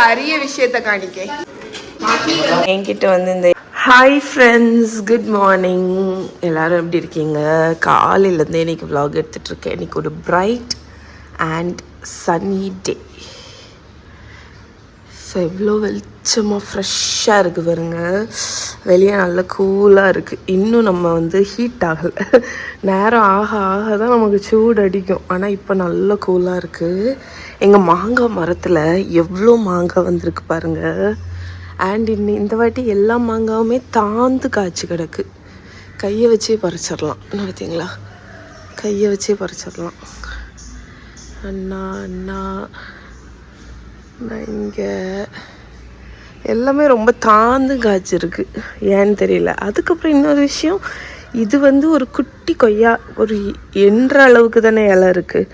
அரிய விஷயத்தை காணிக்க என்கிட்ட வந்து இந்த ஹாய் ஃப்ரெண்ட்ஸ், குட் மார்னிங். எல்லோரும் எப்படி இருக்கீங்க? காலையிலேருந்து இன்றைக்கி விலாக் எடுத்துகிட்ருக்கேன். இன்றைக்கி ஒரு bright and sunny day. So எவ்வளோ வெளிச்சமாக ஃப்ரெஷ்ஷாக இருக்குது பாருங்க. வெளியே நல்லா கூலாக இருக்குது. இன்னும் நம்ம வந்து ஹீட் ஆகலை. நேரம் ஆக ஆக தான் நமக்கு சூடு அடிக்கும். ஆனால் இப்போ நல்லா கூலாக இருக்குது. எங்கள் மாங்காய் மரத்தில் எவ்வளோ மாங்காய் வந்திருக்கு பாருங்கள். அண்ட் இந்த வாட்டி எல்லா மாங்காயுமே தாந்து காய்ச்சி கிடக்கு. கையை வச்சே பறிச்சிடலாம். என்ன பார்த்தீங்களா? கையை வச்சே பறிச்சிடலாம். அண்ணா அண்ணா நான் இங்கே எல்லாமே ரொம்ப தாந்து காய்ச்சிருக்கு. ஏன்னு தெரியல. அதுக்கப்புறம் இன்னொரு விஷயம், இது வந்து ஒரு குட்டி கொய்யா, ஒரு என்ற அளவுக்கு தானே இலை இருக்குது.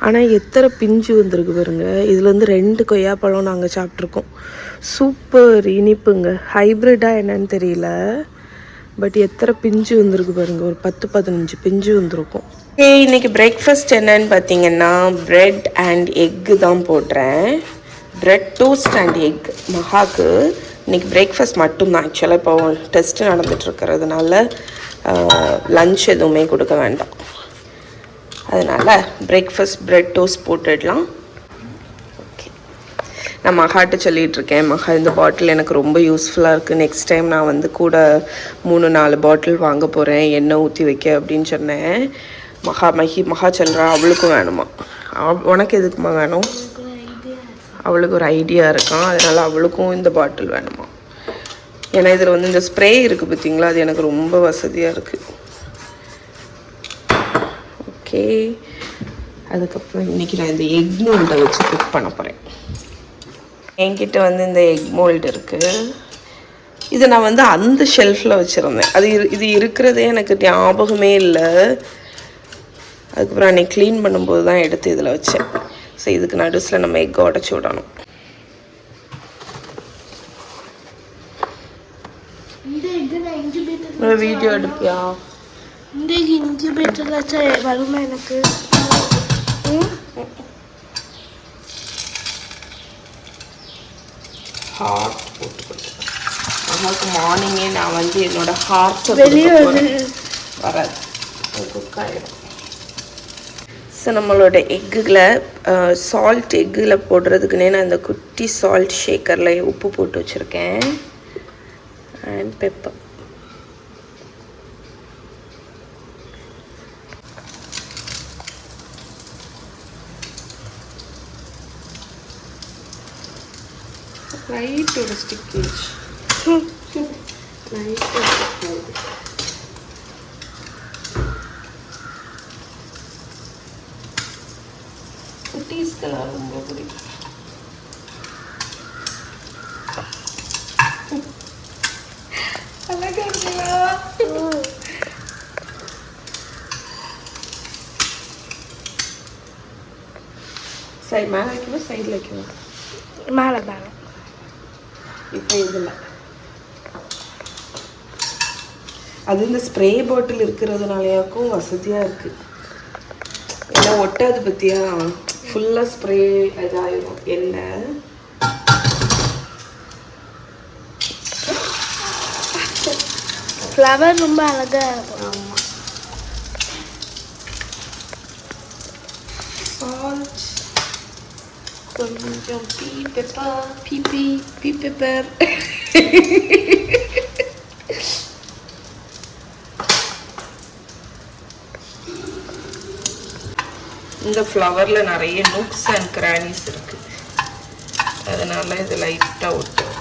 ஆனால் எத்தனை பிஞ்சு வந்திருக்கு பாருங்க. இதில் வந்து 2 கொய்யாப்பழம் நாங்கள் சாப்பிட்ருக்கோம். சூப்பர் இனிப்புங்க. ஹைப்ரிட்டாக என்னன்னு தெரியல. பட் எத்தனை பிஞ்சு வந்திருக்கு பாருங்கள். ஒரு 10-15 பிஞ்சு வந்திருக்கும். இன்றைக்கி பிரேக்ஃபாஸ்ட் என்னன்னு பார்த்தீங்கன்னா ப்ரெட் அண்ட் எக்கு தான் போடுறேன். Bread toast and egg. மகாக்கு இன்றைக்கி பிரேக்ஃபாஸ்ட் மட்டும்தான். ஆக்சுவலாக இப்போ டெஸ்ட்டு நடந்துகிட்ருக்கிறதுனால லன்ச் எதுவுமே கொடுக்க வேண்டாம். அதனால் பிரேக்ஃபாஸ்ட் ப்ரெட் டோஸ்ட் போட்டுடலாம். ஓகே, நான் மகாட்ட சொல்லிகிட்ருக்கேன், மகா இந்த பாட்டில் எனக்கு ரொம்ப யூஸ்ஃபுல்லாக இருக்குது. நெக்ஸ்ட் டைம் நான் வந்து கூட 3-4 பாட்டில் வாங்க போகிறேன், எண்ணெய் ஊற்றி வைக்க அப்படின்னு சொன்னேன். மகா சொல்கிறா அவளுக்கும் வேணுமா. உனக்கு எதுக்குமா வேணும்? அவளுக்கு ஒரு ஐடியா இருக்கான். அதனால் அவளுக்கும் இந்த பாட்டில் வேணுமா. ஏன்னா இதில் வந்து இந்த ஸ்ப்ரே இருக்குது பார்த்தீங்களா, அது எனக்கு ரொம்ப வசதியாக இருக்குது. ஓகே, அதுக்கப்புறம் இன்றைக்கி நான் இந்த எக் மோல்டை வச்சு குக் பண்ண போகிறேன். என்கிட்ட வந்து இந்த எக் மோல்டு இருக்குது. இதை நான் வந்து அந்த ஷெல்ஃபில் வச்சுருந்தேன். இது இருக்கிறதே எனக்கு ஞாபகமே இல்லை. அதுக்கப்புறம் அன்றைக்கி க்ளீன் பண்ணும்போது தான் எடுத்து இதில் வச்சேன். ஸோ இதுக்கு நடுஸில் நம்ம எக்கை உடச்சி விடணும். வீடியோ எடுப்பியா? இந்த இன்குபேட்டரில் வச்சா வருமா எனக்கு? ஹார்ட் போட்டு கொடுத்துருக்கேன். அம்மாவுக்கு மார்னிங்கே நான் வந்து என்னோட ஹார்ட்டை வெளியே வராது, குக் ஆகிடும். ஸோ நம்மளோட எக்குகளை சால்ட் எக்கில் போடுறதுக்குன்னே நான் இந்த குட்டி சால்ட் ஷேக்கரில் உப்பு போட்டு வச்சுருக்கேன். And pepper. லைட்டோட ஸ்டிக்கேஜ் லைட்டோட ஸ்டிக்கேஜ். குட்டீஸ்க்கெல்லாம் ரொம்ப பிடிக்கும். அழகா இருக்குங்களா? சரி, மேலே வைக்கணும் சைடில் வைக்கணும்? மேலே மேலே. இப்போ இதில் அது இந்த ஸ்ப்ரே பாட்டில் இருக்கிறதுனாலயாக்கும் வசதியாக இருக்குது. ஏன்னா ஒட்டாது பற்றியா, ஃபுல்லாக ஸ்ப்ரே இதாகிடும் எண்ணெய். ஃப்ளவர் ரொம்ப அழகாக இருக்கும். ஆமாம். சால்ட் கொஞ்சம் பீ பெப்பர். இந்த ஃப்ளவரில் நிறைய நூக்ஸ் அண்ட் கிரானிஸ் இருக்குது. அதனால் இது லைட்டாக ஒட்டும்.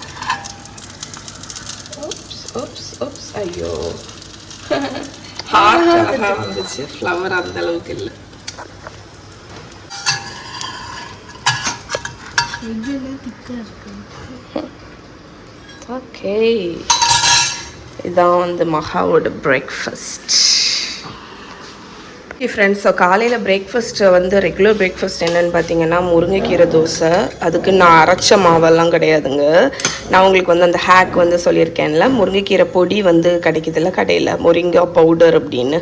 ஐயோ, ஹார்ட் அழகாக வந்துச்சு. ஃப்ளவர் அந்த அளவுக்கு இல்லை. ஓகே, இதான் வந்து மகாவோட பிரேக்ஃபாஸ்ட். ஃப்ரெண்ட்ஸ், ஸோ காலையில் பிரேக்ஃபாஸ்ட்டு வந்து ரெகுலர் பிரேக்ஃபாஸ்ட் என்னென்னு பார்த்தீங்கன்னா முருங்கைக்கீரை தோசை. அதுக்கு நான் அரைச்ச மாவெல்லாம் கிடையாதுங்க. நான் உங்களுக்கு வந்து அந்த ஹேக் வந்து சொல்லியிருக்கேன்ல, முருங்கைக்கீரை பொடி வந்து கிடைக்குதுல்ல கடையில், முருங்கை பவுடர் அப்படின்னு.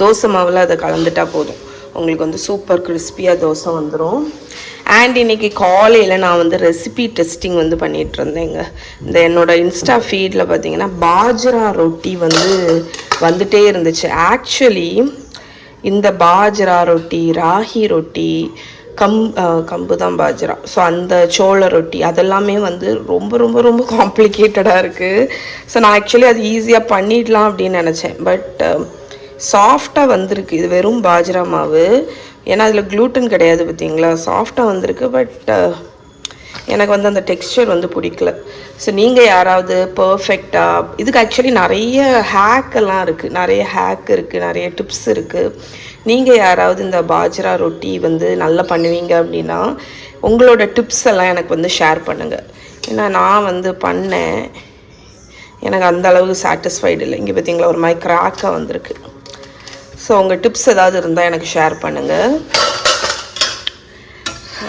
தோசை மாவில் அதை கலந்துட்டா போதும். உங்களுக்கு வந்து சூப்பர் கிறிஸ்பியாக தோசை வந்துடும். அண்ட் இன்றைக்கி காலையில் நான் வந்து ரெசிபி டெஸ்டிங் வந்து பண்ணிகிட்டு இருந்தேங்க. இந்த என்னோடய இன்ஸ்டா ஃபீடில் பார்த்தீங்கன்னா பாஜ்ரா ரொட்டி வந்துட்டே இருந்துச்சு. ஆக்சுவலி இந்த பாஜ்ரா ரொட்டி, ராகி ரொட்டி, கம்பு தான் பாஜ்ரா, ஸோ அந்த சோள ரொட்டி அதெல்லாமே வந்து ரொம்ப ரொம்ப ரொம்ப காம்ப்ளிகேட்டடாக இருக்குது. ஸோ நான் ஆக்சுவலி அது ஈஸியாக பண்ணிடலாம் அப்படின்னு நினச்சேன். பட் சாஃப்டாக வந்திருக்கு. இது வெறும் பாஜ்ரா மாவு, ஏன்னா அதில் க்ளூட்டன் கிடையாது பார்த்தீங்களா, சாஃப்டாக வந்திருக்கு. பட் எனக்கு வந்து அந்த டெக்ஸ்சர் வந்து பிடிக்கல. ஸோ நீங்கள் யாராவது பர்ஃபெக்டாக, இதுக்கு ஆக்சுவலி நிறைய ஹேக்கெல்லாம் இருக்குது, நிறைய டிப்ஸ் இருக்குது. நீங்கள் யாராவது இந்த பாஜ்ரா ரொட்டி வந்து நல்லா பண்ணுவீங்க அப்படின்னா உங்களோட டிப்ஸ் எல்லாம் எனக்கு வந்து ஷேர் பண்ணுங்கள். ஏன்னா நான் வந்து பண்ணேன், எனக்கு அந்த அளவுக்கு சாட்டிஸ்ஃபைடு இல்லை. இங்கே பார்த்தீங்களா ஒரு மாதிரி கிராக்காக வந்திருக்கு. ஸோ உங்கள் டிப்ஸ் ஏதாவது இருந்தால் எனக்கு ஷேர் பண்ணுங்கள்.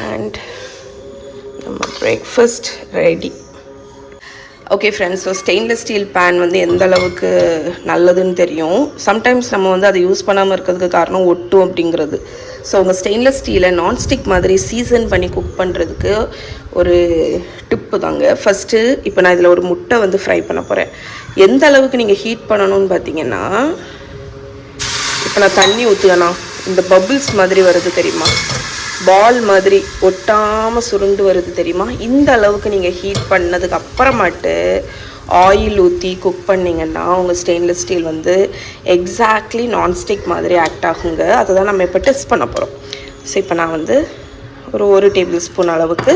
அண்ட் நம்ம breakfast ready. Okay friends, so stainless steel pan வந்து எந்த அளவுக்கு நல்லதுன்னு தெரியும். சம்டைம்ஸ் நம்ம வந்து அதை யூஸ் பண்ணாமல் இருக்கிறதுக்கு காரணம் ஒட்டும் அப்படிங்கிறது. ஸோ உங்கள் ஸ்டெயின்லெஸ் ஸ்டீலை நான்ஸ்டிக் மாதிரி சீசன் பண்ணி குக் பண்ணுறதுக்கு ஒரு டிப்பு தாங்க. ஃபஸ்ட்டு இப்போ நான் இதில் ஒரு முட்டை வந்து ஃப்ரை பண்ண போகிறேன். எந்த அளவுக்கு நீங்கள் ஹீட் பண்ணணும்னு பார்த்தீங்கன்னா, இப்போ நான் தண்ணி ஊற்றுவேனா இந்த பபிள்ஸ் மாதிரி வருது தெரியுமா, பால் மாதிரி ஒட்டாமல் சுருண்டு வருது தெரியுமா, இந்த அளவுக்கு நீங்கள் ஹீட் பண்ணதுக்கு அப்புறமாட்டு ஆயில் ஊற்றி குக் பண்ணிங்கன்னா உங்கள் ஸ்டெயின்லெஸ் ஸ்டீல் வந்து எக்ஸாக்ட்லி நான்ஸ்டிக் மாதிரி ஆக்ட் ஆகுங்க. அதை தான் நம்ம இப்போ டெஸ்ட் பண்ண போகிறோம். ஸோ இப்போ நான் வந்து ஒரு டேபிள் ஸ்பூன் அளவுக்கு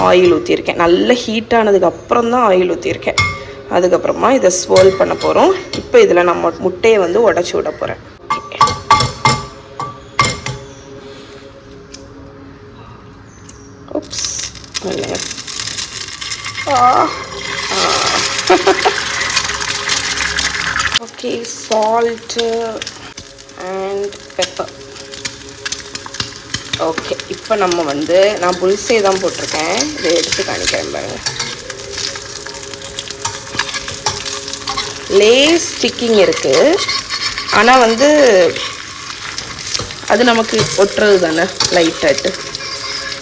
ஆயில் ஊற்றியிருக்கேன். நல்ல ஹீட் ஆனதுக்கு அப்புறம் தான் ஆயில் ஊற்றியிருக்கேன். அதுக்கப்புறமா இதை ஸ்வர்ல் பண்ண போகிறோம். இப்போ இதில் நம்ம முட்டையை வந்து உடச்சி விட போகிறேன். Okay, salt and pepper. Okay, இப்போ நம்ம வந்து நான் புல்சே தான் போட்டிருக்கேன், இதை எடுத்து காணிக்கிறேன் பாருங்க. லேஸ் ஸ்டிக்கிங் இருக்குது, ஆனால் வந்து அது நமக்கு ஒட்டுறது தானே லைட்டாட்டு.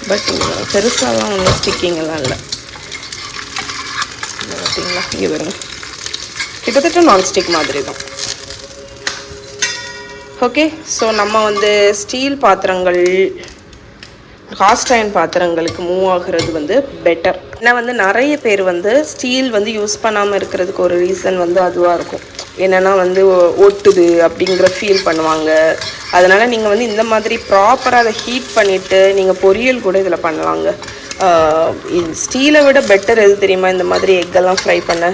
பட் பெருசாலாம் ஒன்றும் ஸ்டிக்கிங் எல்லாம் இல்லை. பார்த்தீங்களா, இங்கே வருங்க, கிட்டத்தட்ட நான்ஸ்டிக் மாதிரி தான். ஓகே, ஸோ நம்ம வந்து ஸ்டீல் பாத்திரங்கள், காஸ்ட் அயர்ன் பாத்திரங்களுக்கு மூவ் ஆகிறது வந்து பெட்டர். ஏன்னா வந்து நிறைய பேர் வந்து ஸ்டீல் வந்து யூஸ் பண்ணாமல் இருக்கிறதுக்கு ஒரு ரீசன் வந்து அதுவாக இருக்கும். என்னென்னா வந்து ஒட்டுது அப்படிங்கிற ஃபீல் பண்ணுவாங்க. அதனால் நீங்கள் வந்து இந்த மாதிரி ப்ராப்பராக அதை ஹீட் பண்ணிவிட்டு நீங்கள் பொரியல் கூட இதில் பண்ணலாங்க. ஸ்டீலை விட பெட்டர் எது தெரியுமா, இந்த மாதிரி எக்கெல்லாம் ஃப்ரை பண்ண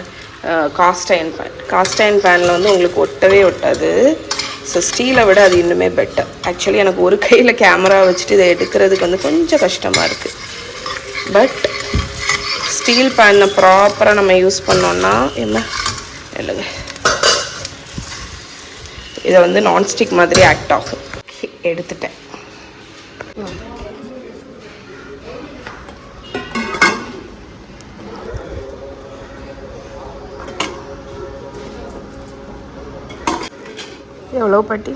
காஸ்ட் அயர்ன் பேனில் வந்து உங்களுக்கு ஒட்டவே ஒட்டாது. ஸோ ஸ்டீலை விட அது இன்னுமே பெட்டர். ஆக்சுவலி எனக்கு ஒரு கையில் கேமரா வச்சுட்டு இதை எடுக்கிறதுக்கு வந்து கொஞ்சம் கஷ்டமாக இருக்குது. பட் ஸ்டீல் பேனை ப்ராப்பராக நம்ம யூஸ் பண்ணோன்னா என்ன இல்லைங்க, இதை வந்து நான்ஸ்டிக் மாதிரி ஆக்ட் ஆகும். எடுத்துட்டேன். எவ்வளோ பாட்டி?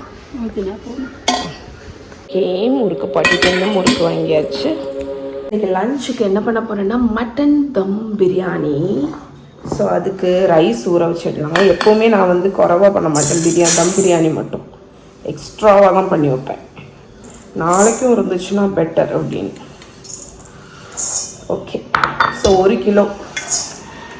முறுக்கு பாட்டிட்டு முறுக்கு வாங்கியாச்சு. இன்றைக்கி லஞ்சுக்கு என்ன பண்ண போகிறேன்னா மட்டன் தம் பிரியாணி. ஸோ அதுக்கு ரைஸ் ஊற வச்சிடலாம். எப்போவுமே நான் வந்து குறைவாக பண்ண மாட்டேன், தம் பிரியாணி மட்டும் எக்ஸ்ட்ராவாக தான் பண்ணி வைப்பேன். நாளைக்கும் இருந்துச்சுன்னா பெட்டர் அப்படின்னு. ஓகே, ஸோ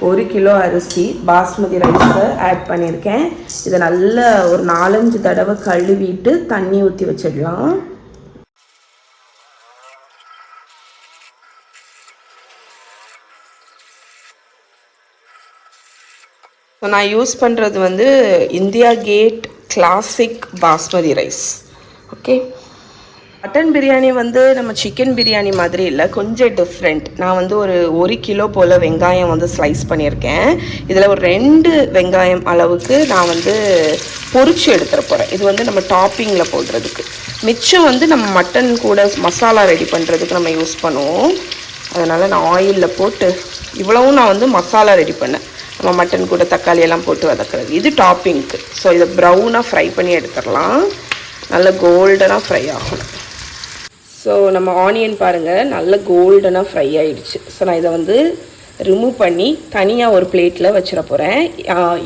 ஒரு கிலோ அரிசி பாஸ்மதி ரைஸை ஆட் பண்ணியிருக்கேன். இதை நல்லா ஒரு 4-5 தடவை கழுவிட்டு தண்ணி ஊற்றி வச்சிடலாம். ஸோ நான் யூஸ் பண்ணுறது வந்து India Gate classic basmati rice. Okay, mutton biryani வந்து நம்ம சிக்கன் பிரியாணி மாதிரி இல்லை, கொஞ்சம் டிஃப்ரெண்ட். நான் வந்து ஒரு கிலோ போல் வெங்காயம் வந்து ஸ்லைஸ் பண்ணியிருக்கேன். இதில் ஒரு 2 வெங்காயம் அளவுக்கு நான் வந்து பொரிச்சு எடுத்துகிற போகிறேன். இது வந்து நம்ம டாப்பிங்கில் போடுறதுக்கு. மிச்சம் வந்து நம்ம மட்டன் கூட மசாலா ரெடி பண்ணுறதுக்கு நம்ம யூஸ் பண்ணுவோம். அதனால் நான் ஆயிலில் போட்டு இவ்வளவும் நான் வந்து மசாலா ரெடி பண்ணேன். நம்ம மட்டன் கூட தக்காளி எல்லாம் போட்டு வதக்குறது. இது டாப்பிங்க்கு. ஸோ இதை ப்ரௌனாக ஃப்ரை பண்ணி எடுத்துடலாம். நல்ல கோல்டனாக ஃப்ரை ஆகணும். ஸோ நம்ம ஆனியன் பாருங்கள் நல்ல கோல்டனாக ஃப்ரை ஆகிடுச்சு. ஸோ நான் இதை வந்து ரிமூவ் பண்ணி தனியாக ஒரு பிளேட்டில் வச்சிட போகிறேன்.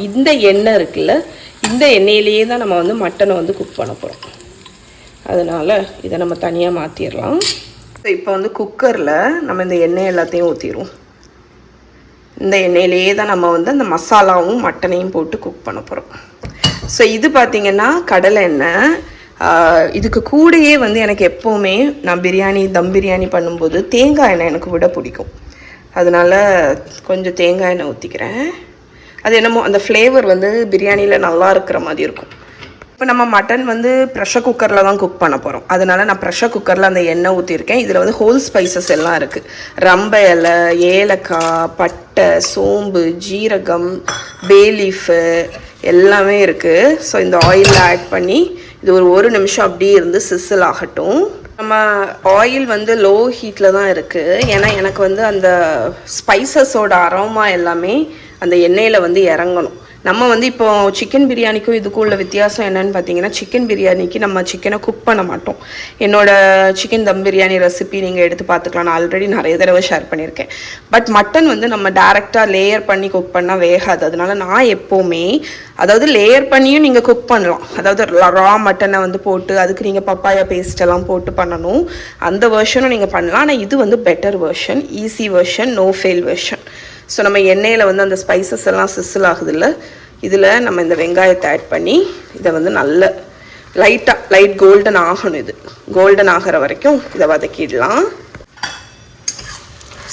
இந்த எண்ணெய் இருக்குல்ல, இந்த எண்ணெயிலேயே தான் நம்ம வந்து மட்டனை வந்து குக் பண்ண போகிறோம். அதனால் இதை நம்ம தனியாக மாற்றிடலாம். ஸோ இப்போ வந்து குக்கரில் நம்ம இந்த எண்ணெய் எல்லாத்தையும் ஊற்றிடுவோம். இந்த எண்ணெயிலேயே தான் நம்ம வந்து அந்த மசாலாவும் மட்டனையும் போட்டு குக் பண்ண போகிறோம். ஸோ இது பார்த்திங்கன்னா கடலை எண்ணெய். இதுக்கு கூடயே வந்து எனக்கு எப்போவுமே நான் பிரியாணி தம் பிரியாணி பண்ணும்போது தேங்காய் எண்ணெய் எனக்கு விட பிடிக்கும். அதனால் கொஞ்சம் தேங்காய் எண்ணெய் ஊற்றிக்கிறேன். அது என்னமோ அந்த ஃப்ளேவர் வந்து பிரியாணியில் நல்லா இருக்கிற மாதிரி இருக்கும். இப்போ நம்ம மட்டன் வந்து ப்ரெஷர் குக்கரில் தான் குக் பண்ண போகிறோம். அதனால் நான் ப்ரெஷர் குக்கரில் அந்த எண்ணெய் ஊற்றிருக்கேன். இதில் வந்து ஹோல் ஸ்பைசஸ் எல்லாம் இருக்குது. ரம்ப இலை, ஏலக்காய், பட்டை, சோம்பு, ஜீரகம், பேலீஃபு எல்லாமே இருக்குது. ஸோ இந்த ஆயிலில் ஆட் பண்ணி இது ஒரு நிமிஷம் அப்படியே இருந்து சிசில் ஆகட்டும். நம்ம ஆயில் வந்து லோ ஹீட்டில் தான் இருக்குது. ஏன்னா எனக்கு வந்து அந்த ஸ்பைசஸோட அரோமா எல்லாமே அந்த எண்ணெயில் வந்து இறங்கணும். நம்ம வந்து இப்போ சிக்கன் பிரியாணிக்கும் இதுக்கும் உள்ள வித்தியாசம் என்னன்னு பார்த்தீங்கன்னா, சிக்கன் பிரியாணிக்கு நம்ம சிக்கனை குக் பண்ண மாட்டோம். என்னோடய சிக்கன் தம் பிரியாணி ரெசிபி நீங்கள் எடுத்து பார்த்துக்கலாம். நான் ஆல்ரெடி நிறைய தடவை ஷேர் பண்ணியிருக்கேன். பட் மட்டன் வந்து நம்ம டேரெக்டாக லேயர் பண்ணி குக் பண்ணால் வேகாது. அதனால நான் எப்போவுமே அதாவது லேயர் பண்ணியும் நீங்கள் குக் பண்ணலாம். அதாவது ரா மட்டனை வந்து போட்டு அதுக்கு நீங்கள் பப்பாயா பேஸ்டெல்லாம் போட்டு பண்ணணும். அந்த வெர்ஷனும் நீங்கள் பண்ணலாம். ஆனால் இது வந்து better version, easy version, no fail version. So நம்ம எண்ணெயில் வந்து அந்த ஸ்பைசஸ் எல்லாம் சிசில் ஆகுதில்ல, இதில் நம்ம இந்த வெங்காயத்தை ஆட் பண்ணி இதை வந்து நல்ல லைட் கோல்டன் ஆகணும். இது கோல்டன் ஆகிற வரைக்கும் இதை வதக்கிடலாம்.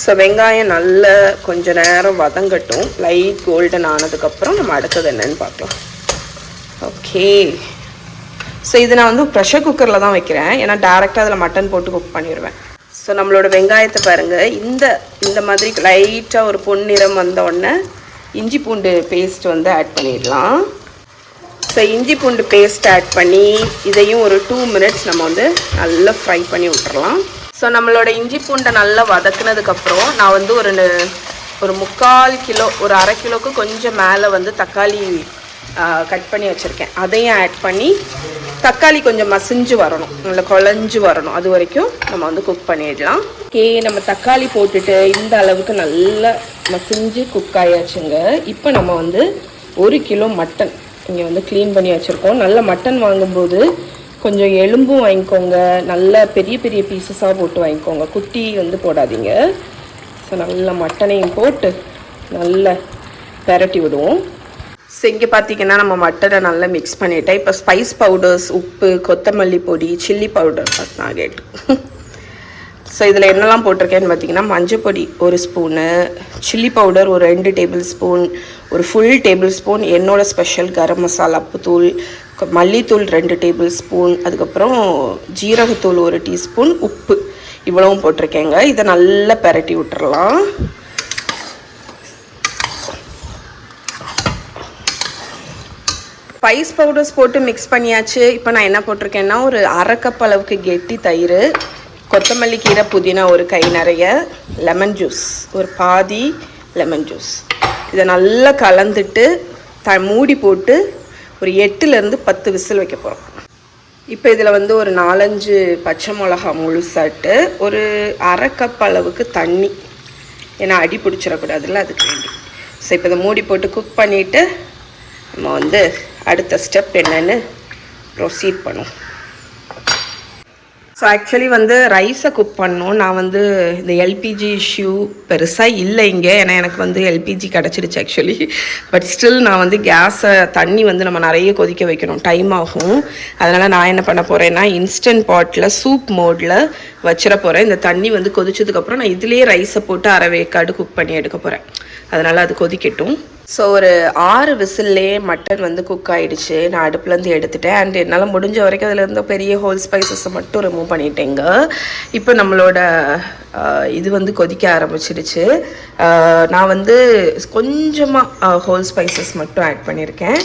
ஸோ வெங்காயம் நல்ல கொஞ்சம் நேரம் வதங்கட்டும். லைட் கோல்டன் ஆனதுக்கப்புறம் நம்ம அடுத்தது என்னன்னு பார்க்கலாம். ஓகே, ஸோ இது நான் வந்து ப்ரெஷர் குக்கரில் தான் வைக்கிறேன். ஏன்னா டேரெக்டாக அதில் மட்டன் போட்டு குக் பண்ணிடுவேன். ஸோ நம்மளோட வெங்காயத்தை பாருங்கள், இந்த மாதிரி லைட்டாக ஒரு பொன்னிறம் வந்த உடனே இஞ்சி பூண்டு பேஸ்ட் வந்து ஆட் பண்ணிடலாம். ஸோ இஞ்சி பூண்டு பேஸ்ட் ஆட் பண்ணி இதையும் ஒரு 2 minutes நம்ம வந்து நல்லா ஃப்ரை பண்ணி விட்டுறலாம். ஸோ நம்மளோட இஞ்சி பூண்டை நல்லா வதக்குனதுக்கப்புறம் நான் வந்து ஒரு 3/4 கிலோ, ஒரு 1/2 கிலோவுக்கு கொஞ்சம் மேலே வந்து தக்காளி கட் பண்ணி வச்சுருக்கேன். அதையும் ஆட் பண்ணி தக்காளி கொஞ்சம் மசிஞ்சு வரணும், நல்லா குழஞ்சு வரணும். அது வரைக்கும் நம்ம வந்து குக் பண்ணிடலாம். ஓகே, நம்ம தக்காளி போட்டுட்டு இந்த அளவுக்கு நல்லா மசிஞ்சு குக் ஆயாச்சுங்க. இப்போ நம்ம வந்து 1 கிலோ மட்டன் இங்கே வந்து க்ளீன் பண்ணி வச்சுருக்கோம். நல்ல மட்டன் வாங்கும்போது கொஞ்சம் எலும்பும் வாங்கிக்கோங்க, நல்ல பெரிய பெரிய பீசஸாக போட்டு வாங்கிக்கோங்க, குட்டி வந்து போடாதீங்க. ஸோ நல்ல மட்டனையும் போட்டு நல்லா பெரட்டி விடுவோம். ஸோ இங்கே பார்த்தீங்கன்னா நம்ம மட்டனை நல்லா மிக்ஸ் பண்ணிட்டேன். இப்போ ஸ்பைஸ் பவுடர்ஸ், உப்பு, கொத்தமல்லி பொடி, சில்லி பவுடர் நாகேட். ஸோ இதில் என்னெல்லாம் போட்டிருக்கேன்னு பார்த்தீங்கன்னா, மஞ்சள் பொடி 1 ஸ்பூனு, சில்லி பவுடர் ஒரு 2 டேபிள் ஸ்பூன், ஒரு ஃபுல் டேபிள் ஸ்பூன் என்னோடய ஸ்பெஷல் கரம் மசாலா தூள், மல்லித்தூள் 2 டேபிள் ஸ்பூன், அதுக்கப்புறம் ஜீரகத்தூள் 1 டீஸ்பூன், உப்பு இவ்வளவும் போட்டிருக்கேங்க. இதை நல்லா பெரட்டி விட்டுறலாம். ஸ்பைஸ் பவுடர்ஸ் போட்டு மிக்ஸ் பண்ணியாச்சு. இப்போ நான் என்ன போட்டிருக்கேன்னா, ஒரு 1/2 கப் அளவுக்கு கெட்டி தயிர், கொத்தமல்லி கீரை, புதினா ஒரு கை நிறைய, லெமன் ஜூஸ் ஒரு பாதி லெமன் ஜூஸ். இதை நல்லா கலந்துட்டு மூடி போட்டு ஒரு 8லேருந்து 10 விசில் வைக்க போகிறோம். இப்போ இதில் வந்து ஒரு 4-5 பச்சை மிளகா முழுசாட்டு, ஒரு 1/2 கப் அளவுக்கு தண்ணி, ஏன்னா அடி பிடிச்சிடக்கூடாதுல்ல, அதுக்கு வேண்டி. ஸோ இப்போ இதை மூடி போட்டு குக் பண்ணிவிட்டு நம்ம வந்து அடுத்த ஸ்டெப் என்னன்னு ப்ரொசீட் பண்ணுவோம். ஸோ ஆக்சுவலி வந்து ரைஸை குக் பண்ணோம். நான் வந்து இந்த எல்பிஜி இஷ்யூ பெருசாக இல்லை இங்கே, ஏன்னா எனக்கு வந்து எல்பிஜி கிடச்சிருச்சு ஆக்சுவலி. பட் ஸ்டில் நான் வந்து கேஸை தண்ணி வந்து நம்ம நிறைய கொதிக்க வைக்கணும், டைம் ஆகும். அதனால் நான் என்ன பண்ண போகிறேன்னா, இன்ஸ்டன்ட் பாட்டில் சூப் மோடில் வச்சிட போகிறேன். இந்த தண்ணி வந்து கொதிச்சதுக்கப்புறம் நான் இதுலேயே ரைஸை போட்டு 1/2 வேக்காடு குக் பண்ணி எடுக்க போகிறேன். அதனால் அது கொதிக்கட்டும். ஸோ ஒரு 6 விசில்லே மட்டன் வந்து குக் ஆகிடுச்சு. நான் அடுப்புலேருந்து எடுத்துட்டேன். அண்ட் என்னால் முடிஞ்ச வரைக்கும் அதில் இருந்த பெரிய ஹோல் ஸ்பைசஸை மட்டும் ரிமூவ் பண்ணிட்டேங்க. இப்போ நம்மளோட இது வந்து கொதிக்க ஆரம்பிச்சிடுச்சு. நான் வந்து கொஞ்சமாக ஹோல் ஸ்பைசஸ் மட்டும் ஆட் பண்ணியிருக்கேன்.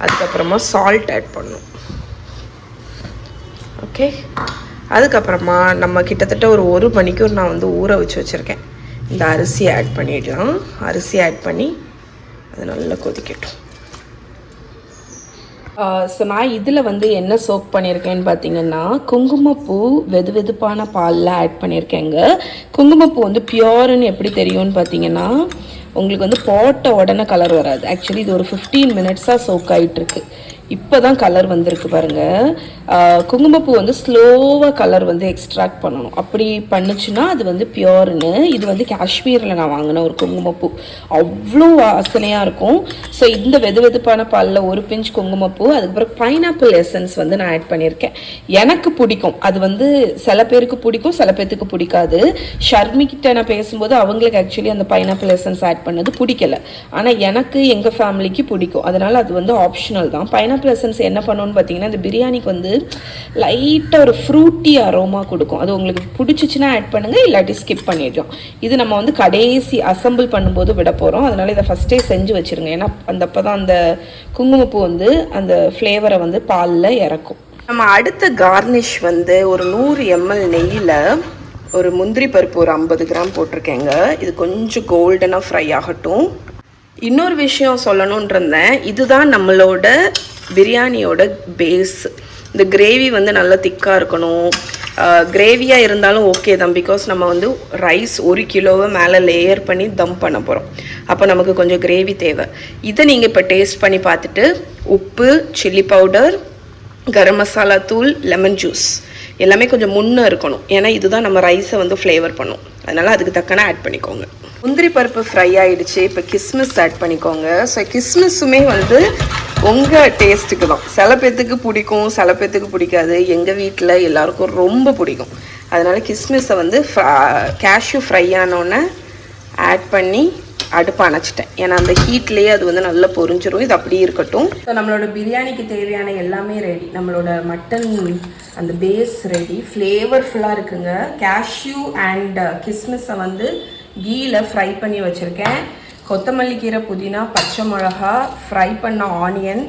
அதுக்கப்புறமா சால்ட் ஆட் பண்ணணும். ஓகே, அதுக்கப்புறமா நம்ம கிட்டத்தட்ட ஒரு 1 மணிக்கூர் நான் வந்து ஊற வச்சுருக்கேன். இந்த அரிசி ஆட் பண்ணிடலாம். அரிசி ஆட் பண்ணி அது நல்லா கொதிக்கட்டும். ஸோ நான் இதில் வந்து என்ன சோக் பண்ணியிருக்கேன்னு பார்த்தீங்கன்னா குங்குமப்பூ வெது வெதுப்பான பாலில் ஆட் பண்ணியிருக்கேங்க. குங்குமப்பூ வந்து பியோர்னு எப்படி தெரியும்னு பார்த்தீங்கன்னா உங்களுக்கு வந்து போட்ட உடனே கலர் வராது. ஆக்சுவலி இது ஒரு 15 மினிட்ஸாக சோக் ஆகிட்டுருக்கு. இப்போ தான் கலர் வந்திருக்கு பாருங்கள். குங்குமப்பூ வந்து ஸ்லோவாக கலர் வந்து எக்ஸ்ட்ராக்ட் பண்ணணும். அப்படி பண்ணுச்சுன்னா அது வந்து பியோர்னு. இது வந்து காஷ்மீரில் நான் வாங்கின ஒரு குங்குமப்பூ, அவ்வளோ வாசனையாக இருக்கும். ஸோ இந்த வெது வெதுப்பான பாலில் ஒரு பிஞ்ச் குங்குமப்பூ, அதுக்கப்புறம் பைனாப்பிள் எசன்ஸ் வந்து நான் ஆட் பண்ணியிருக்கேன். எனக்கு பிடிக்கும். அது வந்து சில பேருக்கு பிடிக்கும், சில பேருக்கு பிடிக்காது. ஷர்மிக்கிட்ட நான் பேசும்போது அவங்களுக்கு ஆக்சுவலி அந்த பைனாப்பிள் எசன்ஸ் ஆட் பண்ணது பிடிக்கல. ஆனால் எனக்கு எங்கள் ஃபேமிலிக்கு பிடிக்கும். அதனால் அது வந்து ஆப்ஷனல் தான். பைனாப்பிள் எசன்ஸ் என்ன பண்ணணும்னு பார்த்தீங்கன்னா இந்த பிரியாணிக்கு வந்து லைட்டாக ஒரு ஃப்ரூட்டி அரோமா கொடுக்கும். அது உங்களுக்கு பிடிச்சிச்சின்னா ஆட் பண்ணுங்கள், இல்லாட்டி ஸ்கிப் பண்ணிடலாம். இது நம்ம வந்து கடைசி அசம்பிள் பண்ணும்போது விட போகிறோம். அதனால் இதை ஃபஸ்ட்டே செஞ்சு வச்சுருங்க. ஏன்னா அப்போ தான் அந்த குங்குமப்பூ வந்து அந்த ஃப்ளேவரை வந்து பாலில் இறக்கும். நம்ம அடுத்த கார்னிஷ் வந்து ஒரு 100 ml நெய்யில் ஒரு முந்திரி பருப்பு ஒரு 50 கிராம் போட்டிருக்கேங்க. இது கொஞ்சம் கோல்டனாக ஃப்ரை ஆகட்டும். இன்னொரு விஷயம் சொல்லணும்னு இருந்தேன். இதுதான் நம்மளோட பிரியாணியோட பேஸ். இந்த கிரேவி வந்து நல்லா திக்காக இருக்கணும். கிரேவியாக இருந்தாலும் ஓகே தான், பிகாஸ் நம்ம வந்து ரைஸ் 1 கிலோவை மேலே லேயர் பண்ணி தம் பண்ண போகிறோம். அப்போ நமக்கு கொஞ்சம் கிரேவி தேவை. இதை நீங்கள் இப்போ டேஸ்ட் பண்ணி பார்த்துட்டு உப்பு, சில்லி பவுடர், கரம் மசாலா தூள், லெமன் ஜூஸ் எல்லாமே கொஞ்சம் முன்னே இருக்கணும். ஏன்னா இதுதான் நம்ம ரைஸை வந்து ஃப்ளேவர் பண்ணும். அதனால் அதுக்கு தக்கன ஆட் பண்ணிக்கோங்க. முந்திரி பருப்பு ஃப்ரை ஆகிடுச்சு. இப்போ கிஸ்மிஸ் ஆட் பண்ணிக்கோங்க. ஸோ கிஸ்மிஸுமே வந்து உங்கள் டேஸ்ட்டுக்கு தான். சில பேர்த்துக்கு பிடிக்கும், சில பேர்த்துக்கு பிடிக்காது. எங்கள் வீட்டில் எல்லாருக்கும் ரொம்ப பிடிக்கும். அதனால் கிஸ்மிஸை வந்து கேஷ்யூ ஃப்ரை ஆனோடனே ஆட் பண்ணி அடுப்பு அணைச்சிட்டேன். ஏன்னா அந்த ஹீட்லேயே அது வந்து நல்லா பொரிஞ்சிடும். இது அப்படியே இருக்கட்டும். ஸோ நம்மளோட பிரியாணிக்கு தேவையான எல்லாமே ரெடி. நம்மளோட மட்டன் அந்த பேஸ் ரெடி, ஃப்ளேவர்ஃபுல்லாக இருக்குங்க. கேஷ்யூ அண்ட் கிஸ்மிஸை வந்து கீயில் ஃப்ரை பண்ணி வச்சுருக்கேன். கொத்தமல்லி கீரை, புதினா, பச்சை மிளகா, ஃப்ரை பண்ண ஆனியன்,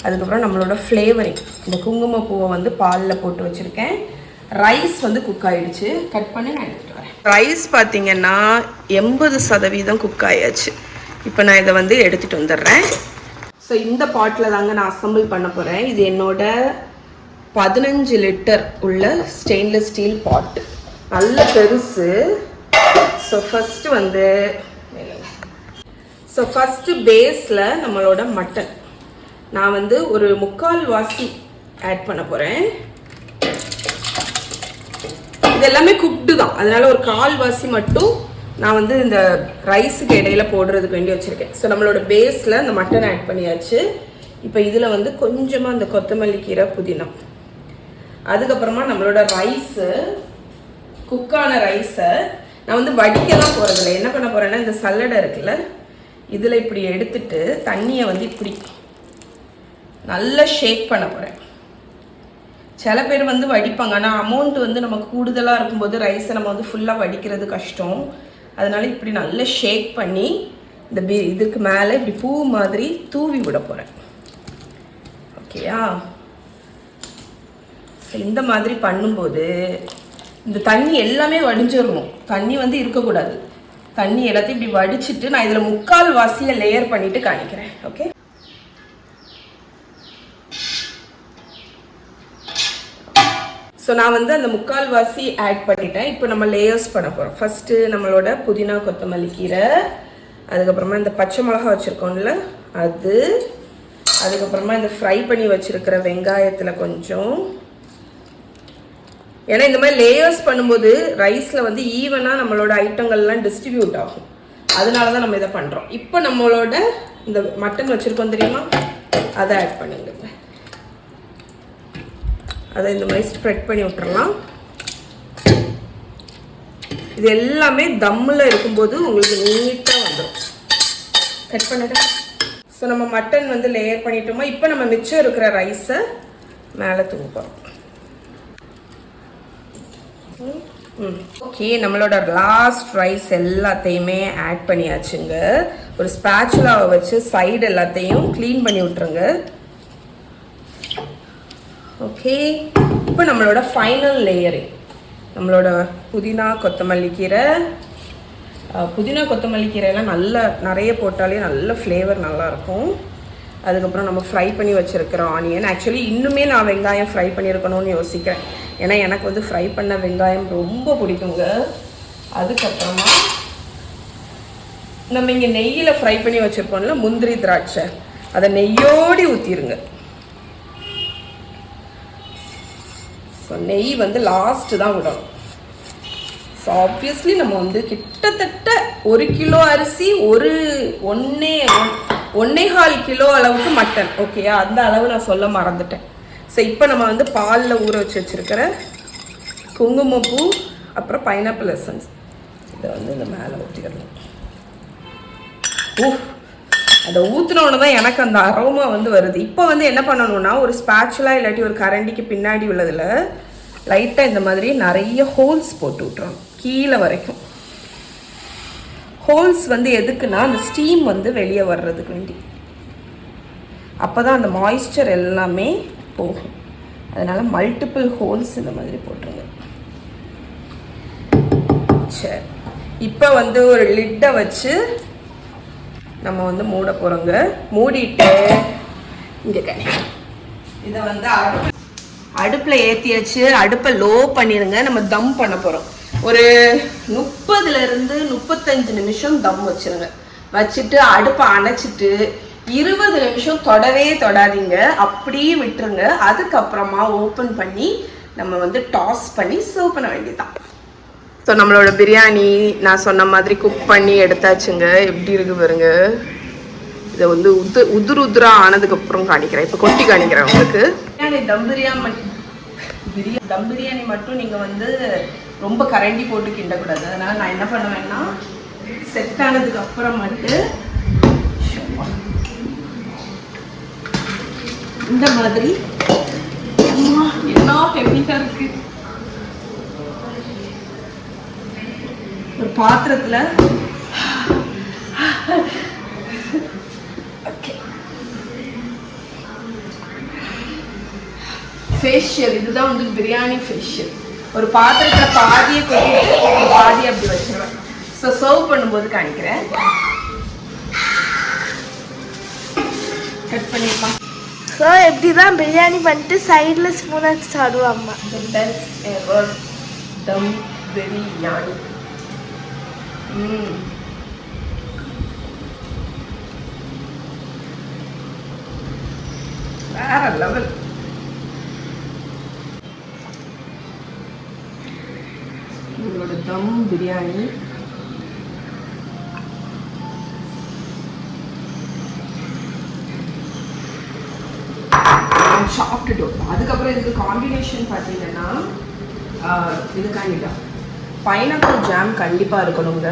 அதுக்கப்புறம் நம்மளோட ஃப்ளேவரிங் இந்த குங்குமப்பூவை வந்து பாலில் போட்டு வச்சுருக்கேன். ரைஸ் வந்து குக் ஆகிடுச்சு. கட் பண்ணி நான் எடுத்துகிட்டு வரேன். ரைஸ் பார்த்திங்கன்னா 80% குக் ஆயாச்சு. இப்போ நான் இதை வந்து எடுத்துகிட்டு வந்துடுறேன். ஸோ இந்த பாட்டில் தாங்க நான் அசம்பிள் பண்ண போகிறேன். இது என்னோட 15 லிட்டர் உள்ள ஸ்டெயின்லெஸ் ஸ்டீல் பாட்டு, நல்ல பெருசு. ஸோ ஃபஸ்ட்டு பேஸில் நம்மளோட மட்டன் நான் வந்து ஒரு 3/4 வாசி ஆட் பண்ண போகிறேன். இது எல்லாமே குக்டு தான், அதனால ஒரு 1/4 வாசி மட்டும் நான் வந்து இந்த ரைஸுக்கு இடையில போடுறதுக்கு வேண்டி வச்சுருக்கேன். ஸோ நம்மளோட பேஸில் இந்த மட்டன் ஆட் பண்ணியாச்சு. இப்போ இதில் வந்து கொஞ்சமாக இந்த கொத்தமல்லி கீரை, புதினா, அதுக்கப்புறமா நம்மளோட ரைஸு, குக்கான ரைஸை நான் வந்து வடிக்கலாம் போகிறதில்ல. என்ன பண்ண போகிறேன்னா இந்த சல்லடை இருக்குல்ல, இதில் இப்படி எடுத்துட்டு தண்ணியை வந்து இப்படி நல்லா ஷேக் பண்ண போகிறேன். சில பேர் வந்து வடிப்பாங்க, ஆனால் அமௌண்ட் வந்து நமக்கு கூடுதலாக இருக்கும்போது ரைஸை நம்ம வந்து ஃபுல்லாக வடிக்கிறது கஷ்டம். அதனால இப்படி நல்லா ஷேக் பண்ணி இந்த இதுக்கு மேலே இப்படி பூ மாதிரி தூவி விட போகிறேன். ஓகேயா? இந்த மாதிரி பண்ணும்போது இந்த தண்ணி எல்லாமே வடிஞ்சிடணும். தண்ணி வந்து இருக்கக்கூடாது. தண்ணி எல்லாத்தையும் இப்படி வடிச்சிட்டு நான் இதில் 3/4 வாசியை லேயர் பண்ணிவிட்டு காணிக்கிறேன். ஓகே, ஸோ நான் வந்து அந்த 3/4 வாசி ஆட் பண்ணிட்டேன். இப்போ நம்ம லேயர்ஸ் பண்ண போகிறோம். ஃபஸ்ட்டு நம்மளோட புதினா, கொத்தமல்லி கீரை, அதுக்கப்புறமா இந்த பச்சை மிளகா வச்சுருக்கோம்ல அது, அதுக்கப்புறமா இந்த ஃப்ரை பண்ணி வச்சுருக்கிற வெங்காயத்தில் கொஞ்சம். ஏன்னா இந்த மாதிரி லேயர்ஸ் பண்ணும்போது ரைஸில் வந்து ஈவனாக நம்மளோட ஐட்டங்கள்லாம் டிஸ்ட்ரிபியூட் ஆகும். அதனால தான் நம்ம இதை பண்ணுறோம். இப்போ நம்மளோட இந்த மட்டன் வச்சுருக்கோம் தெரியுமா, அதை ஆட் பண்ணுங்க. அதை இந்த மாதிரி ஸ்ப்ரெட் பண்ணி விட்டுறலாம். இது எல்லாமே தம்மில் இருக்கும்போது உங்களுக்கு நீட்டாக வந்துடும். கட் பண்ணிட்டேன். ஸோ நம்ம மட்டன் வந்து லேயர் பண்ணிட்டோமா. இப்போ நம்ம மிச்சம் இருக்கிற ரைஸை மேலே தூப்போம். ஓகே, நம்மளோட லாஸ்ட் ரைஸ் எல்லாத்தையுமே ஆட் பண்ணியாச்சுங்க. ஒரு ஸ்பேச்சுலாவை வச்சு சைடு எல்லாத்தையும் க்ளீன் பண்ணி விட்டுருங்க. ஓகே, இப்போ நம்மளோட ஃபைனல் லேயரிங் நம்மளோட புதினா, கொத்தமல்லி கீரை. புதினா, கொத்தமல்லி கீரையெல்லாம் நல்லா நிறைய போட்டாலே நல்ல ஃப்ளேவர் நல்லாயிருக்கும். அதுக்கப்புறம் நம்ம ஃப்ரை பண்ணி வச்சுருக்கிற ஆனியன். ஆக்சுவலி இன்னுமே நான் வெங்காயம் ஃப்ரை பண்ணியிருக்கணும்னு யோசிக்கிறேன். ஏன்னா எனக்கு வந்து ஃப்ரை பண்ண வெங்காயம் ரொம்ப பிடிக்குங்க. அதுக்கப்புறமா நம்ம இங்கே நெய்யில் ஃப்ரை பண்ணி வச்சுருப்போம்ல முந்திரி திராட்சை, அதை நெய்யோடி ஊற்றிடுங்க. ஸோ நெய் வந்து லாஸ்ட்டு தான் விடணும். ஸோ ஆப்வியஸ்லி நம்ம வந்து கிட்டத்தட்ட 1 கிலோ அரிசி 1.25 கிலோ அளவுக்கு மட்டன். ஓகேயா, அந்த அளவு நான் சொல்ல மறந்துட்டேன். ஸோ இப்போ நம்ம வந்து பாலில் ஊற வச்சுருக்கிற குங்குமப்பூ அப்புறம் பைனாப்பிள் எசன்ஸ் இதை வந்து இந்த மேலே ஊற்றிடணும். அதை ஊற்றினோன்னு தான் எனக்கு அந்த அரோமா வந்து வருது. இப்போ வந்து என்ன பண்ணணும்னா ஒரு ஸ்பேச்சுலா இல்லாட்டி ஒரு கரண்டிக்கு பின்னாடி உள்ளதில் லைட்டாக இந்த மாதிரி நிறைய ஹோல்ஸ் போட்டு விட்டுறோம் கீழே வரைக்கும். ஹோல்ஸ் வந்து எதுக்குன்னா அந்த ஸ்டீம் வந்து வெளியே வர்றதுக்கு வேண்டி, அப்போ தான் அந்த மாய்ஸ்சர் எல்லாமே போகும். அதனால் மல்டிபிள் ஹோல்ஸ் இந்த மாதிரி போட்டுருங்க. சரி, இப்போ வந்து ஒரு லிட்டை வச்சு நம்ம வந்து மூட போகிறோங்க. மூடிட்டு இங்கே இதை வந்து அடுப்பில் ஏற்றியாச்சு. அடுப்பை லோ பண்ணிடுங்க. நம்ம தம் பண்ண போகிறோம். ஒரு 30லேருந்து 35 நிமிஷம் தம் வச்சுருங்க. வச்சுட்டு அடுப்பை அணைச்சிட்டு 20 நிமிஷம் தொடவே தொடாதீங்க, அப்படியே விட்டுருங்க. அதுக்கப்புறமா ஓப்பன் பண்ணி நம்ம வந்து டாஸ் பண்ணி சர்வ் பண்ண வேண்டியதுதான். ஸோ நம்மளோட பிரியாணி நான் சொன்ன மாதிரி குக் பண்ணி எடுத்தாச்சுங்க. எப்படி இருக்கு பாருங்க. இதை வந்து உதுரா ஆனதுக்கப்புறம் காணிக்கிறேன். இப்போ கொட்டி காணிக்கிறேன் உங்களுக்கு. தம் பிரியாணி மட்டும் நீங்கள் வந்து ரொம்ப கரண்டி போட்டு கிண்டக்கூடாது. அதனால் நான் என்ன பண்ணுவேன்னா செட் ஆனதுக்கு அப்புறம் மட்டும் இந்த மாதிரி என்ன ஹெவியாக இருக்கு ஒரு பாத்திரத்துல ஃபேஷியல், இதுதான் வந்து பிரியாணி ஃபேஷியல். ஒரு பாத்திரத்துல பாதியை கொட்டிட்டு பாதியை அப்படி வச்சிருவேன். ஸோ சர்வ் பண்ணும்போது காணிக்கிறேன். கட் பண்ணிடலாம். ஸோ எப்படி தான் பிரியாணி பண்ணிட்டு சைடில் ஸ்பூனை சாடுவாம்மா. The best ever தம் பிரியாணி. வேற லெவல். உங்களோட தம் பிரியாணி சாப்பிட்டுட்டோம். அதுக்கப்புறம் இதுக்கு காம்பினேஷன் பார்த்தீங்கன்னா இதுக்காண்டிதான் பைனாப்பிள் ஜாம் கண்டிப்பாக இருக்கணுங்க.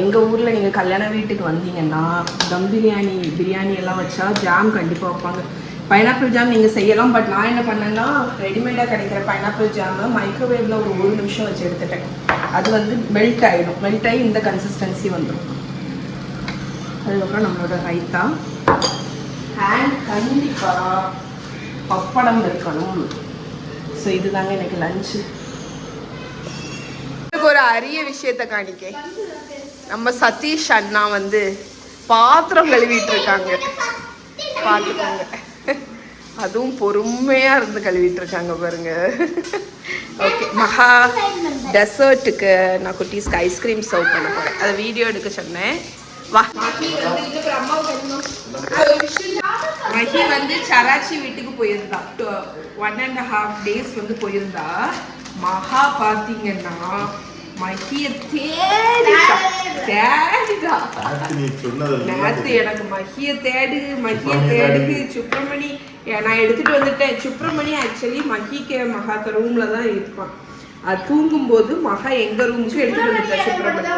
எங்கள் ஊரில் நீங்கள் கல்யாண வீட்டுக்கு வந்தீங்கன்னா தம் பிரியாணி எல்லாம் வச்சா ஜாம் கண்டிப்பாக வைப்பாங்க. பைனாப்பிள் ஜாம் நீங்கள் செய்யலாம். பட் நான் என்ன பண்ணேன்னா ரெடிமேடாக கிடைக்கிற பைனாப்பிள் ஜாமை மைக்ரோவேவில் ஒரு 1 நிமிஷம் வச்சு எடுத்துட்டேன். அது வந்து மெல்ட் ஆகிடும். மெல்ட் ஆகி இந்த கன்சிஸ்டன்சி வந்துடும். அதுக்கப்புறம் நம்மளோட ரைத்தா அண்ட் கண்டிப்பாக பப்படம் இருக்கணும். ஸோ இதுதாங்க எனக்கு லஞ்சு. ஒரு அரிய விஷயத்தை காணிக்க நம்ம சதீஷ் அண்ணா வந்து பாத்திரம் கழுவிட்டு இருக்காங்க. பார்த்துக்கோங்க, அதுவும் பொறுமையா இருந்து கழுவிட்டு இருக்காங்க பாருங்க. ஓகே, மகா டெசர்ட்டுக்கு நான் குட்டீஸ்க்கு ஐஸ்கிரீம் சர்வ் பண்ண போறேன். அதை வீடியோ எடுக்க சொன்னேன். வா. மஹி வந்து சராச்சி வீட்டுக்கு போயிருந்தா. 1.5 days வந்து போயிருந்தா. மகா பார்த்தீங்கன்னா மஹிய தேடிட்டா. நேத்து எனக்கு மஹிய தேடுது சுப்பிரமணி. நான் எடுத்துட்டு வந்துட்டேன். சுப்பிரமணி ஆக்சுவலி மகாக்க ரூம்ல தான் இருப்பான். அது தூங்கும்போது மகா எங்க ரூமுக்கு எடுத்துட்டு வந்துட்டேன். சுப்பிரமணி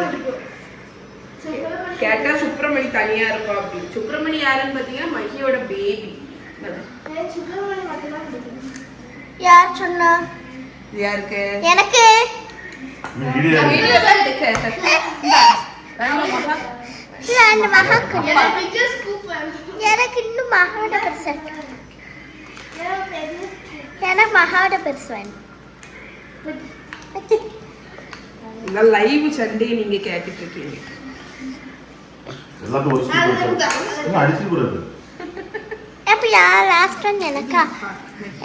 கேட்டா சுப்பிரமணி தனியா இருப்பா அப்படின்னு. சுப்பிரமணி யாருன்னு பாத்தீங்கன்னா மஹியோட பேபி. யார் சொன்னா? யாருக்கு? எனக்கு. எனக்கு இன்னும் மகாவோட பெருசு. எனக்கு மகாவோட பெருசு. லைவ் சண்டே நீங்க கேட்டுட்டு இருக்கீங்க. எனக்குயா லாஸ்ட் ஒன் எனக்கா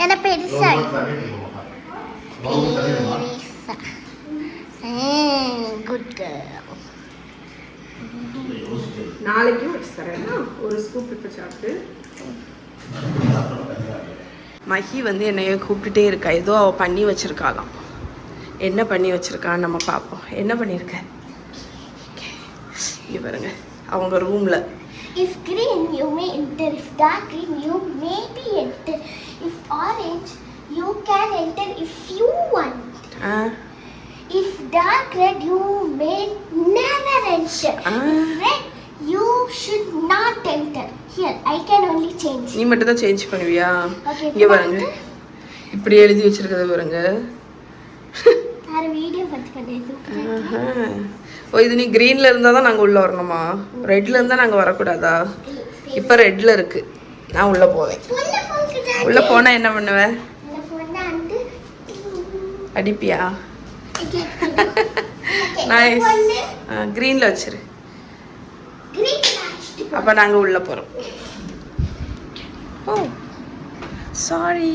எனக்கு பெருசா குட் கேர்ள். நாளைக்கும் வச்சு தரேன்னா ஒரு ஸ்கூப் இப்போ சாப்பிட்டு. மஹி வந்து என்னைய கூப்பிட்டுட்டே இருக்கா, ஏதோ அவள் பண்ணி வச்சிருக்காளாம். என்ன பண்ணி வச்சிருக்கான்னு நம்ம பார்ப்போம். என்ன பண்ணியிருக்க இங்கே பாருங்க அவங்க ரூமில். If green, you may enter. If dark green, you may be enter. If orange, you can enter if you want. If dark red, you may never enter. If red, you should not enter. Here, I can only change. நீ மட்டும் தான் change பண்ணுவியா? Okay. இங்கே பாருங்க இப்படி எழுதி வச்சிருக்கிறது பாருங்க. வேற வீடியோ பார்த்து பண்ணேன். ஓ இது நீ க்ரீனில் இருந்தால் தான் நாங்கள் உள்ளே வரணுமா? ரெட்டில் இருந்தால் நாங்கள் வரக்கூடாதா? இப்போ ரெட்டில் இருக்குது. நான் உள்ளே போவேன். உள்ளே போனால் என்ன பண்ணுவேன்? அடிப்பியா? நைஸ். க்ரீனில் வச்சிரு. அப்போ நாங்கள் உள்ளே போகிறோம். ஓ சாரி.